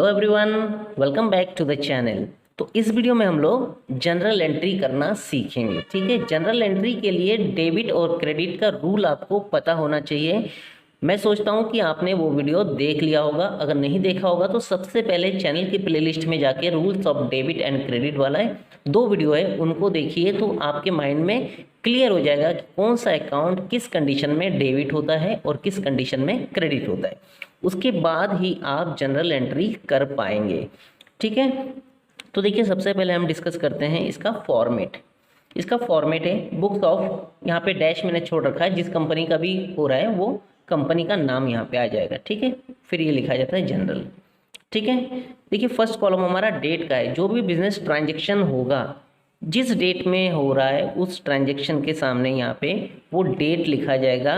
Hello everyone, welcome back to the channel. तो इस video में हम लोग जनरल एंट्री करना सीखेंगे। ठीक है, जनरल एंट्री के लिए डेबिट और क्रेडिट का रूल आपको पता होना चाहिए। मैं सोचता हूँ कि आपने वो वीडियो देख लिया होगा। अगर नहीं देखा होगा तो सबसे पहले चैनल की प्लेलिस्ट में जाके rules of debit and credit वाला है, 2 वीडियो है, उनको देखिए तो आपके माइंड में क्लियर हो जाएगा कि कौन सा अकाउंट किस कंडीशन में डेबिट होता है और किस कंडीशन में क्रेडिट होता है। उसके बाद ही आप जनरल एंट्री कर पाएंगे। ठीक है, तो देखिए सबसे पहले हम डिस्कस करते हैं इसका फॉर्मेट। इसका फॉर्मेट है बुक्स ऑफ, यहाँ पे डैश मैंने छोड़ रखा है, जिस कंपनी का भी हो रहा है वो कंपनी का नाम यहाँ पे आ जाएगा। ठीक है, फिर ये लिखा जाता है जनरल। ठीक है, देखिए फर्स्ट कॉलम हमारा डेट का है। जो भी बिजनेस ट्रांजेक्शन होगा, जिस डेट में हो रहा है उस ट्रांजेक्शन के सामने यहाँ पे वो डेट लिखा जाएगा।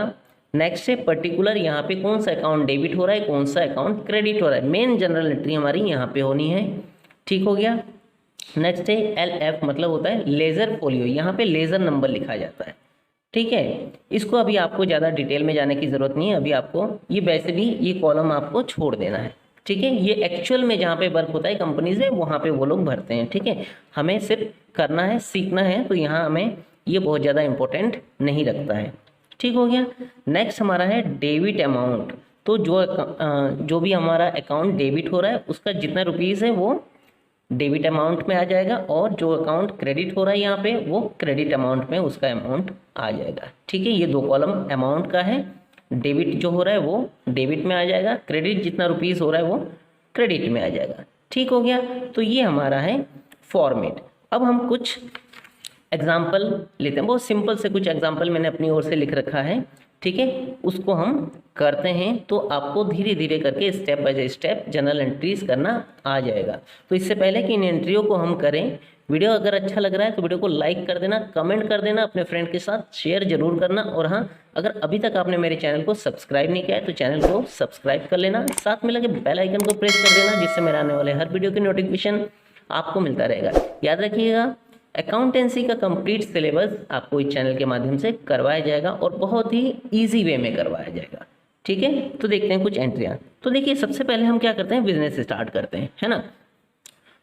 नेक्स्ट है पर्टिकुलर, यहाँ पे कौन सा अकाउंट डेबिट हो रहा है, कौन सा अकाउंट क्रेडिट हो रहा है। मेन जनरल एंट्री हमारी यहाँ पे होनी है। ठीक हो गया। नेक्स्ट है LF, मतलब होता है लेजर फोलियो, यहाँ पे लेजर नंबर लिखा जाता है। ठीक है, इसको अभी आपको ज़्यादा डिटेल में जाने की ज़रूरत नहीं है। अभी आपको ये वैसे भी ये कॉलम आपको छोड़ देना है। ठीक है, ये एक्चुअल में जहाँ पे वर्क होता है कंपनीज में वहाँ पे वो लोग भरते हैं। ठीक है, हमें सिर्फ करना है, सीखना है, तो यहाँ हमें ये बहुत ज़्यादा इंपॉर्टेंट नहीं रखता है। ठीक हो गया। नेक्स्ट हमारा है डेबिट अमाउंट। तो जो भी हमारा अकाउंट डेबिट हो रहा है उसका जितना रुपीज़ है वो डेबिट अमाउंट में आ जाएगा, और जो अकाउंट क्रेडिट हो रहा है यहाँ पे वो क्रेडिट अमाउंट में उसका अमाउंट आ जाएगा। ठीक है, ये 2 कॉलम अमाउंट का है। डेबिट जो हो रहा है वो डेबिट में आ जाएगा, क्रेडिट जितना रुपीज़ हो रहा है वो क्रेडिट में आ जाएगा। ठीक हो गया। तो ये हमारा है फॉर्मेट। अब हम कुछ एग्जाम्पल लेते हैं, बहुत सिंपल से कुछ एग्जाम्पल मैंने अपनी ओर से लिख रखा है। ठीक है, उसको हम करते हैं तो आपको धीरे धीरे करके step by step general entries करना आ जाएगा। तो इससे पहले कि इन एंट्रियों को हम करें, वीडियो अगर अच्छा लग रहा है तो वीडियो को लाइक कर देना, कमेंट कर देना, अपने फ्रेंड के साथ शेयर जरूर करना। और हाँ, अगर अभी तक आपने मेरे चैनल को सब्सक्राइब नहीं किया है तो चैनल को सब्सक्राइब कर लेना, साथ में लगे बेल आइकन को प्रेस कर देना, जिससे मेरे आने वाले हर वीडियो की नोटिफिकेशन आपको मिलता रहेगा। याद रखिएगा, अकाउंटेंसी का कंप्लीट सिलेबस आपको इस चैनल के माध्यम से करवाया जाएगा और बहुत ही ईजी वे में करवाया जाएगा। ठीक है, तो देखते हैं कुछ एंट्रियाँ। तो देखिए सबसे पहले हम क्या करते हैं, बिजनेस स्टार्ट करते हैं, है ना।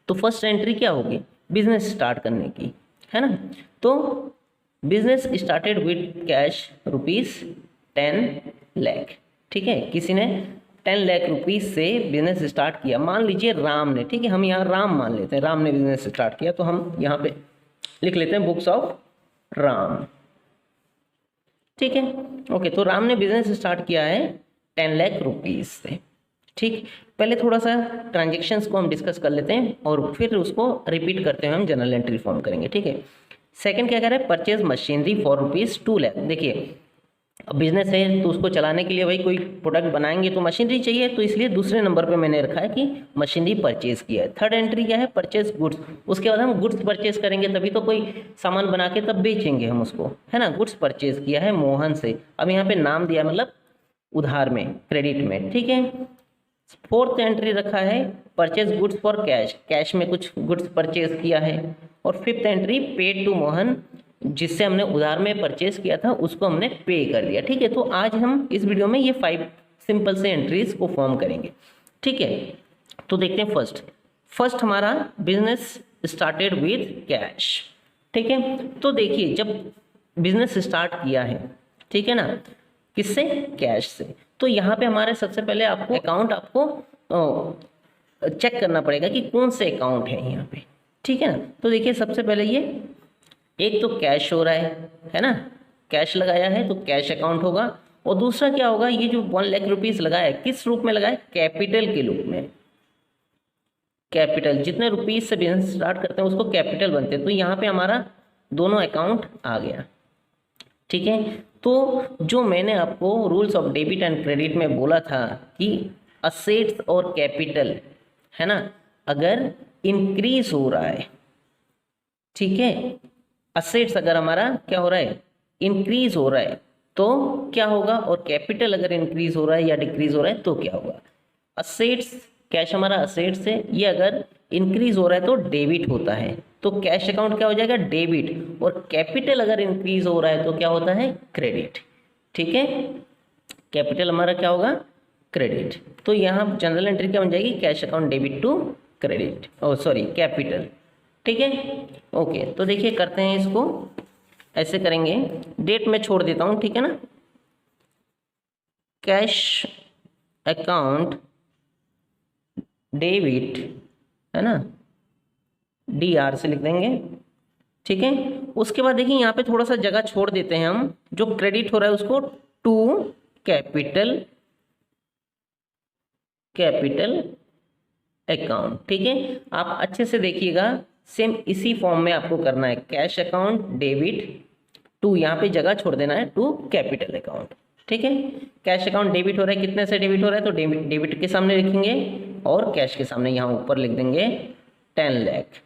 तो फर्स्ट एंट्री क्या होगी, बिजनेस स्टार्ट करने की, है ना। तो business started with cash ₹10 lakh. ठीक है, किसी ने 10 लाख रुपीज़ से बिजनेस स्टार्ट किया। मान लीजिए राम ने, ठीक है, हम यहाँ राम मान लेते हैं, राम ने बिजनेस स्टार्ट किया, तो हम यहाँ पे लिख लेते हैं बुक्स ऑफ राम। ठीक है, ओके। तो राम ने बिजनेस स्टार्ट किया है 10 लाख रुपीज़ से। ठीक, पहले थोड़ा सा ट्रांजेक्शन्स को हम डिस्कस कर लेते हैं और फिर उसको रिपीट करते हुए हम जनरल एंट्री फॉर्म करेंगे। ठीक है, सेकंड क्या कह रहा है, परचेज मशीनरी फॉर ₹2 लाख। देखिए अब बिजनेस है तो उसको चलाने के लिए भाई कोई प्रोडक्ट बनाएंगे तो मशीनरी चाहिए, तो इसलिए दूसरे नंबर पे मैंने रखा है कि मशीनरी परचेज किया है। थर्ड एंट्री क्या है, परचेज गुड्स। उसके बाद हम गुड्स परचेज करेंगे, तभी तो कोई सामान बना के तब बेचेंगे हम उसको, है ना। गुड्स परचेज किया है मोहन से। अब यहाँ पे नाम दिया मतलब उधार में, क्रेडिट में। ठीक है, फोर्थ एंट्री रखा है purchase goods for cash, cash में कुछ गुड्स परचेज किया है। और fifth entry paid to Mohan, जिससे हमने उधार में परचेज किया था उसको हमने पे कर दिया। ठीक है, तो आज हम इस वीडियो में ये 5 सिंपल से एंट्रीज को फॉर्म करेंगे। ठीक है, तो देखते हैं फर्स्ट हमारा बिजनेस स्टार्टेड विद कैश। ठीक है, तो देखिए जब बिजनेस स्टार्ट किया है, ठीक है ना, किससे, कैश से, तो यहाँ पे हमारे सबसे पहले आपको अकाउंट आपको चेक करना पड़ेगा कि कौन से अकाउंट है यहाँ पे। ठीक है ना, तो देखिए सबसे पहले ये एक तो कैश हो रहा है ना, कैश लगाया है तो कैश अकाउंट होगा। और दूसरा क्या होगा, ये जो 1 लाख रुपीज़ लगाया है किस रूप में लगाया है, कैपिटल के रूप में। कैपिटल, जितने रुपीज़ से बिजनेस स्टार्ट करते हैं उसको कैपिटल बनते हैं, तो यहाँ पे हमारा दोनों अकाउंट आ गया। ठीक है, तो जो मैंने आपको rules of debit and credit में बोला था कि असेट्स और कैपिटल, है ना, अगर इंक्रीज हो रहा है, ठीक है, असेट्स अगर हमारा क्या हो रहा है, इंक्रीज हो रहा है तो क्या होगा, और कैपिटल अगर इंक्रीज हो रहा है या डिक्रीज हो रहा है तो क्या होगा। असेट्स, कैश हमारा असेट्स है, ये अगर इंक्रीज हो रहा है तो डेबिट होता है, तो कैश अकाउंट क्या हो जाएगा, डेबिट। और कैपिटल अगर इंक्रीज हो रहा है तो क्या होता है, क्रेडिट। ठीक है, कैपिटल हमारा क्या होगा, क्रेडिट। तो यहाँ जनरल एंट्री क्या बन जाएगी, cash account debit to credit, oh sorry capital. ठीक है, ओके। तो देखिए करते हैं इसको, ऐसे करेंगे, डेट में छोड़ देता हूँ, ठीक है ना। कैश अकाउंट डेबिट, है ना, DR से लिख देंगे, ठीक है। उसके बाद देखिए यहाँ पे थोड़ा सा जगह छोड़ देते हैं हम, जो क्रेडिट हो रहा है उसको टू कैपिटल अकाउंट, ठीक है। आप अच्छे से देखिएगा, सेम इसी फॉर्म में आपको करना है, कैश अकाउंट डेबिट टू, यहाँ पे जगह छोड़ देना है, टू कैपिटल अकाउंट, ठीक है। कैश अकाउंट डेबिट हो रहा है, कितने से डेबिट हो रहा है, तो डेबिट के सामने लिखेंगे और कैश के सामने यहाँ ऊपर लिख देंगे 10 लाख,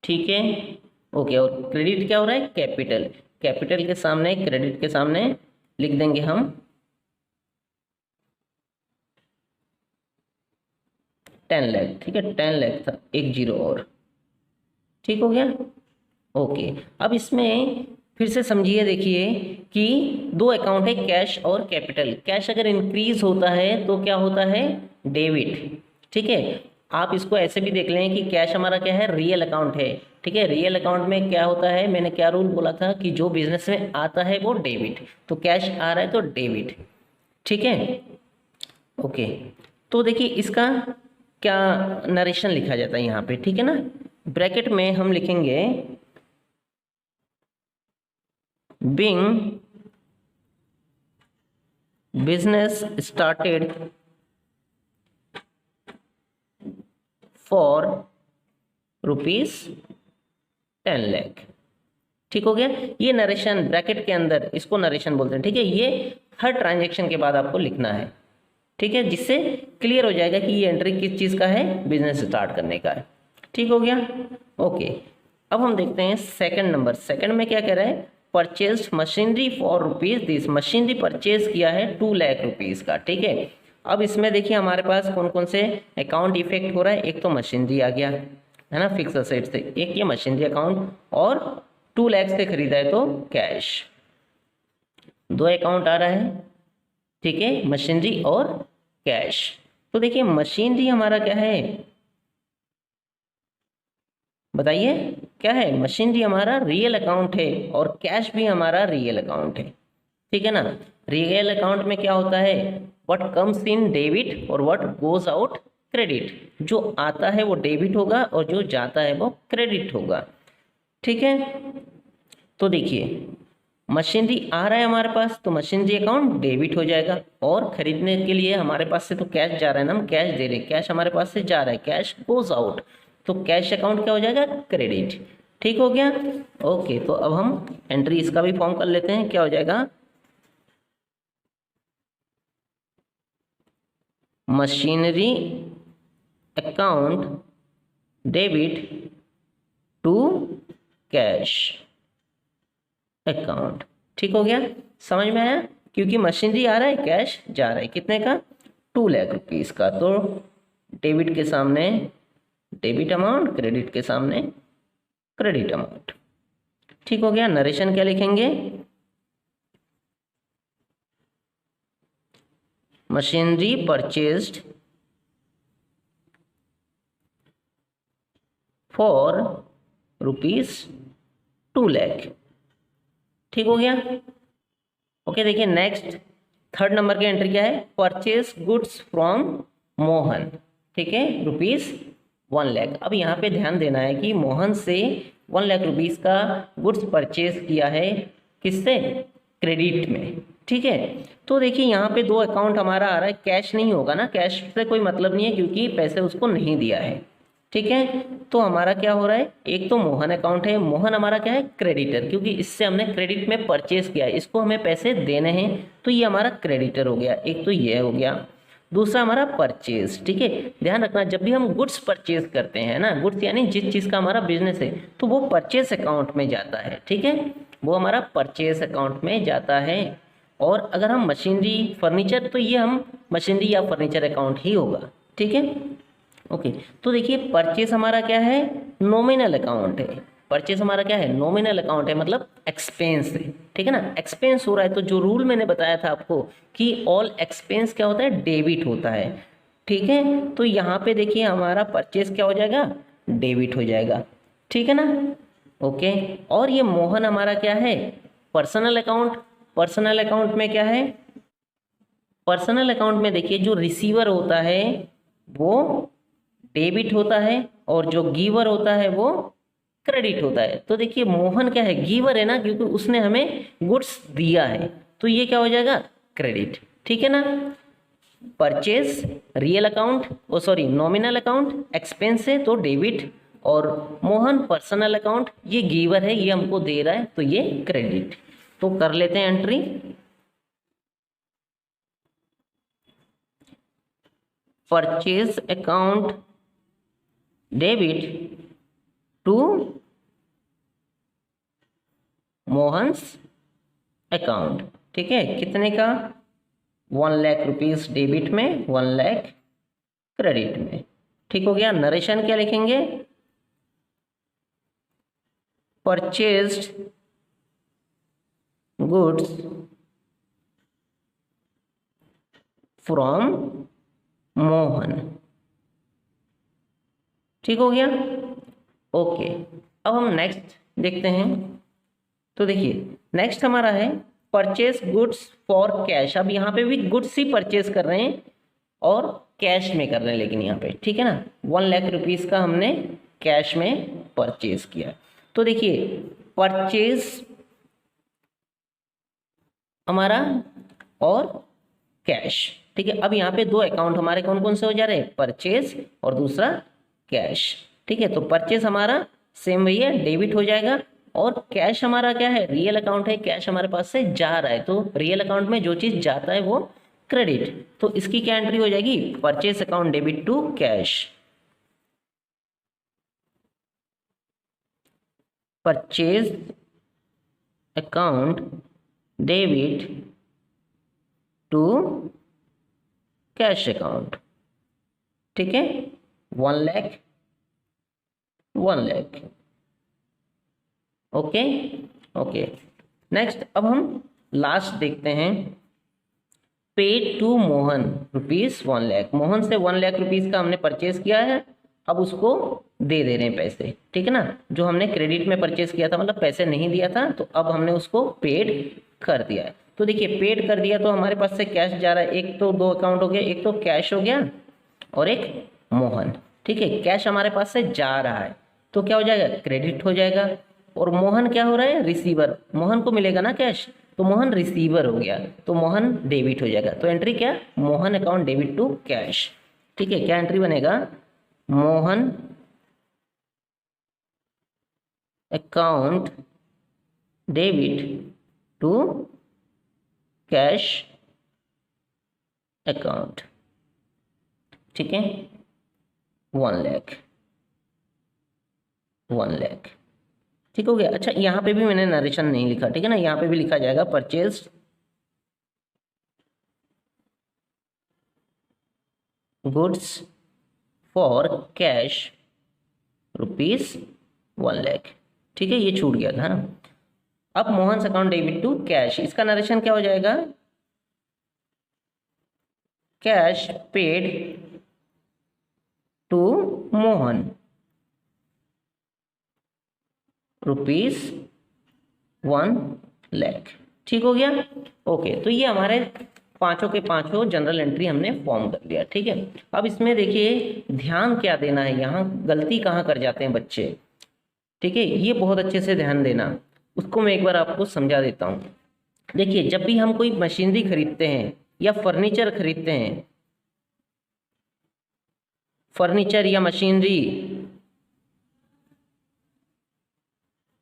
ठीक है, ओके। और क्रेडिट क्या हो रहा है, कैपिटल के सामने, क्रेडिट के सामने लिख देंगे हम 10 लाख, ठीक है। 10 लाख था, एक जीरो और, ठीक हो गया, ओके। अब इसमें फिर से समझिए, देखिए कि दो अकाउंट है, कैश और कैपिटल। कैश अगर इंक्रीज होता है तो क्या होता है, डेबिट, ठीक है। आप इसको ऐसे भी देख लें कि कैश हमारा क्या है, रियल अकाउंट है, ठीक है। रियल अकाउंट में क्या होता है, मैंने क्या रूल बोला था कि जो बिजनेस में आता है वो डेबिट, तो कैश आ रहा है तो डेबिट, ठीक है, ओके। तो देखिए इसका क्या नरेशन लिखा जाता है यहाँ पे, ठीक है ना। ब्रैकेट में हम लिखेंगे being business started for ₹10 lakh, ठीक हो गया। ये नरेशन ब्रैकेट के अंदर, इसको नरेशन बोलते हैं, ठीक है। ये हर ट्रांजैक्शन के बाद आपको लिखना है, ठीक है, जिससे क्लियर हो जाएगा कि ये एंट्री किस चीज़ का है, बिजनेस स्टार्ट करने का है, ठीक हो गया, ओके। अब हम देखते हैं सेकंड नंबर। सेकंड में क्या कह रहा है, purchase machinery for rupees this, machinery purchase किया है 2 लाख रुपीज़ का, ठीक है। अब इसमें देखिए हमारे पास कौन कौन से अकाउंट इफेक्ट हो रहा है, एक तो मशीनरी आ गया, है ना, फिक्स असेट से, एक ये मशीनरी अकाउंट, और 2 लाख से खरीदा है तो कैश, दो अकाउंट आ रहा है, ठीक है, मशीनरी और कैश। तो देखिए मशीनरी हमारा क्या है, बताइए क्या है, मशीनरी हमारा रियल अकाउंट है और कैश भी हमारा रियल अकाउंट है, ठीक है ना। रियल अकाउंट में क्या होता है, व्हाट कम्स इन डेबिट और व्हाट गोज आउट क्रेडिट, जो आता है वो डेबिट होगा और जो जाता है वो क्रेडिट होगा, ठीक है। तो देखिए मशीनरी आ रहा है हमारे पास तो मशीनरी अकाउंट डेबिट हो जाएगा, और खरीदने के लिए हमारे पास से तो कैश जा रहा है ना, हम कैश दे रहे हैं, कैश हमारे पास से जा रहा है, कैश गोज आउट, तो कैश अकाउंट क्या हो जाएगा, क्रेडिट, ठीक हो गया, ओके। तो अब हम एंट्री इसका भी फॉर्म कर लेते हैं, क्या हो जाएगा, machinery account debit to cash account, ठीक हो गया, समझ में आया, क्योंकि मशीनरी आ रहा है, कैश जा रहा है, कितने का, 2 लाख रुपीज़ का, तो डेबिट के सामने डेबिट अमाउंट, क्रेडिट के सामने क्रेडिट अमाउंट, ठीक हो गया। नरेशन क्या लिखेंगे, मशीनरी परचेज्ड फॉर ₹2 लाख, ठीक हो गया, ओके। देखिए नेक्स्ट थर्ड नंबर की एंट्री क्या है, परचेज गुड्स फ्रॉम मोहन, ठीक है, ₹1 लाख। अब यहाँ पे ध्यान देना है कि मोहन से 1 लाख रुपीज़ का गुड्स परचेज किया है, किससे, क्रेडिट में, ठीक है। तो देखिए यहाँ पे दो अकाउंट हमारा आ रहा है, कैश नहीं होगा ना, कैश से कोई मतलब नहीं है क्योंकि पैसे उसको नहीं दिया है, ठीक है। तो हमारा क्या हो रहा है, एक तो मोहन अकाउंट है, मोहन हमारा क्या है, क्रेडिटर, क्योंकि इससे हमने क्रेडिट में परचेज किया है, इसको हमें पैसे देने हैं, तो ये हमारा क्रेडिटर हो गया, एक तो ये हो गया। दूसरा हमारा परचेज, ठीक है। ध्यान रखना जब भी हम गुड्स परचेज करते हैं ना, गुड्स यानी जिस चीज़ का हमारा बिजनेस है, तो वो परचेज अकाउंट में जाता है, ठीक है, वो हमारा परचेज अकाउंट में जाता है। और अगर हम मशीनरी फर्नीचर, तो ये हम मशीनरी या फर्नीचर अकाउंट ही होगा, ठीक है, ओके। तो देखिए परचेस हमारा क्या है, नॉमिनल अकाउंट है, परचेस हमारा क्या है, नॉमिनल अकाउंट है, मतलब एक्सपेंस है, ठीक है ना, एक्सपेंस हो रहा है। तो जो रूल मैंने बताया था आपको कि ऑल एक्सपेंस क्या होता है, डेबिट होता है। ठीक है, तो यहाँ पे देखिए हमारा परचेज क्या हो जाएगा, डेबिट हो जाएगा। ठीक है ना, ओके। और ये मोहन हमारा क्या है, पर्सनल अकाउंट। पर्सनल अकाउंट में क्या है, पर्सनल अकाउंट में देखिए जो रिसीवर होता है वो डेबिट होता है और जो गिवर होता है वो क्रेडिट होता है। तो देखिए मोहन क्या है, गिवर है ना, क्योंकि उसने हमें गुड्स दिया है, तो ये क्या हो जाएगा, क्रेडिट। ठीक है ना, परचेज रियल अकाउंट, ओ सॉरी नॉमिनल अकाउंट, एक्सपेंस है तो डेबिट, और मोहन पर्सनल अकाउंट, ये गिवर है, ये हमको दे रहा है तो ये क्रेडिट। तो कर लेते हैं entry. Purchase account debit to Mohan's account. ठीक है, कितने का, 1,00,000 रुपीज डेबिट में, 1,00,000 क्रेडिट में। ठीक हो गया। नरेशन क्या लिखेंगे, परचेज्ड गुड्स फ्रॉम मोहन। ठीक हो गया, ओके। अब हम नेक्स्ट देखते हैं। तो देखिए नेक्स्ट हमारा है परचेज गुड्स फॉर कैश। अब यहाँ पे भी गुड्स ही परचेज कर रहे हैं और कैश में कर रहे हैं, लेकिन यहाँ पे ठीक है ना, 1,00,000 रुपीज़ का हमने कैश में परचेज किया। तो देखिए परचेज हमारा और कैश, ठीक है। अब यहाँ पे दो अकाउंट हमारे कौन कौन से हो जा रहे हैं, परचेज और दूसरा कैश। ठीक है, तो परचेज हमारा सेम वही है, डेबिट हो जाएगा, और कैश हमारा क्या है, रियल अकाउंट है, कैश हमारे पास से जा रहा है, तो रियल अकाउंट में जो चीज जाता है वो क्रेडिट। तो इसकी क्या एंट्री हो जाएगी, purchase account debit to cash. Purchase account debit to cash account. ठीक है, 1,00,000 1,00,000। Okay okay. नेक्स्ट अब हम लास्ट देखते हैं, paid to Mohan rupees 1,00,000। Mohan से 1,00,000 रुपीज का हमने परचेज किया है, अब उसको दे रहे हैं पैसे। ठीक है ना, जो हमने क्रेडिट में परचेज किया था, मतलब पैसे नहीं दिया था, तो अब हमने उसको पेड कर दिया है। तो देखिए पेड कर दिया तो हमारे पास से कैश जा रहा है, एक तो दो अकाउंट हो गया, एक तो कैश हो गया और एक मोहन। ठीक है, कैश हमारे पास से जा रहा है तो क्या हो जाएगा, क्रेडिट हो जाएगा, और मोहन क्या हो रहा है, रिसीवर, मोहन को मिलेगा ना कैश, तो मोहन रिसीवर हो गया, तो मोहन डेबिट हो जाएगा। तो एंट्री क्या, Mohan account debit to cash. ठीक है, क्या एंट्री बनेगा, Mohan account debit to cash account. ठीक है, 1,00,000 1,00,000। ठीक हो गया। अच्छा यहाँ पे भी मैंने नरेशन नहीं लिखा, ठीक है ना, यहाँ पे भी लिखा जाएगा purchase goods for cash rupees 1,00,000। ठीक है, ये छूट गया था ना। अब Mohan account debit to cash, इसका नरेशन क्या हो जाएगा, cash paid to Mohan rupees 1,00,000। ठीक हो गया, ओके। तो ये हमारे पांचों के पांचों जनरल एंट्री हमने फॉर्म कर लिया। ठीक है, अब इसमें देखिए ध्यान क्या देना है, यहाँ गलती कहाँ कर जाते हैं बच्चे। ठीक है, ये बहुत अच्छे से ध्यान देना, उसको मैं एक बार आपको समझा देता हूँ। देखिए जब भी हम कोई मशीनरी खरीदते हैं या फर्नीचर खरीदते हैं, फर्नीचर या मशीनरी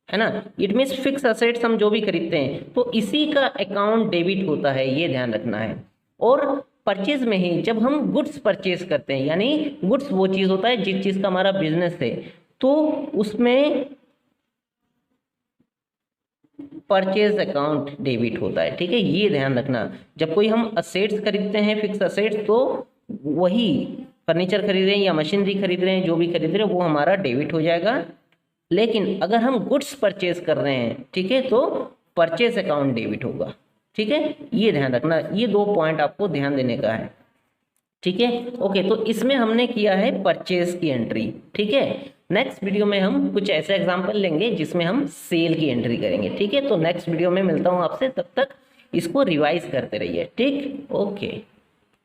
है ना, इट मीन्स फिक्स असेट्स हम जो भी खरीदते हैं तो इसी का अकाउंट डेबिट होता है, ये ध्यान रखना है। और परचेज में ही जब हम गुड्स परचेज करते हैं, यानी गुड्स वो चीज होता है जिस चीज का हमारा बिजनेस है, तो उसमें परचेज अकाउंट डेबिट होता है। ठीक है, ये ध्यान रखना। जब कोई हम असेट्स खरीदते हैं, फिक्स असेट्स, तो वही फर्नीचर खरीद रहे हैं या मशीनरी खरीद रहे हैं, जो भी खरीद रहे हैं वो हमारा डेबिट हो जाएगा। लेकिन अगर हम गुड्स परचेज कर रहे हैं, ठीक है, तो परचेस अकाउंट डेबिट होगा। ठीक है, ये ध्यान रखना, ये 2 पॉइंट आपको ध्यान देने का है। ठीक है, ओके, तो इसमें हमने किया है परचेज की एंट्री। ठीक है, नेक्स्ट वीडियो में हम कुछ ऐसे एग्जांपल लेंगे जिसमें हम सेल की एंट्री करेंगे। ठीक है, तो नेक्स्ट वीडियो में मिलता हूँ आपसे, तब तक इसको रिवाइज करते रहिए। ठीक, ओके।